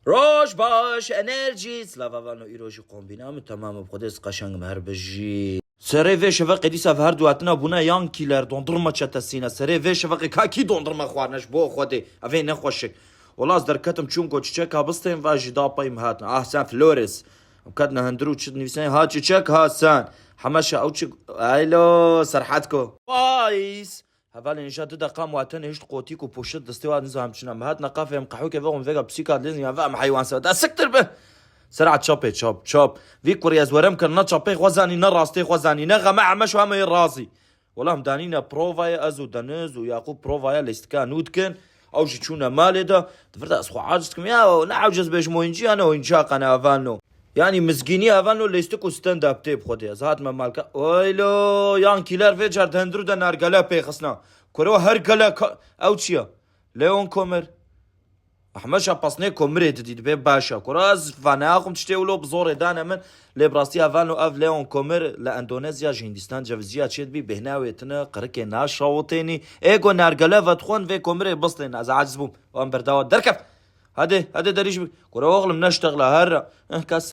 روش باش انرژی سلاوانو ایروژی کومبینام تمام بخودش قشنگ مربجی سری و شفقی دیسا هر دواتنا بونا یان کیلر دondurma çetesine seri ve şefaqi kaki dondurma xwarneş bo xwedê evê nexweşik والله از درکتم چون کو چیچک هابستیم و جدا پایم هاتن احسن فلوريس وكادنا هندرو تشد نفسين ها تشيك هاسان حماشة او تشيك ايلو سرحتكو بايس هفال نشات دقام واتن هشت قوتيكو بوشت دستوا نزهم تشنا هات نقافه مقحوكه فيهم فيغا بسيكا لازم يفهم حيوان سوا دا سكتر به سرعة تشوبي تشوب في كوريا زورم كان نتشوبي خوزاني نراستي خوزاني نغا مع مش هم الرازي والله مدانينا بروفايا ازو دنز ويعقوب بروفايا ليستكا نودكن او جيتشونا مالدا تفرد اسخو عاجزكم يا نعوجز باش موينجي انا وينشاق انا افانو يعني مسكيني افانو ليستكو ستاند اب تيب خودي زهات ما مالكا ويلو يان كيلر فيجر دندرو دا نارغلا بيخسنا كورو هر غلا او تشيا ليون كومر احمد باسني كومري تديد بي باشا كراز فناقم تشتيولو بزور دانا من لبراستيا فانو اف ليون كومر لاندونيزيا هندستان جافزيا تشد بي بهناويتنا قركي ناشوتيني ايغو نارغلا فتخون في كومري بسطين از عجزبوم وان برداو دركف هادي دريش كرا اغلم نشتغل هر كاس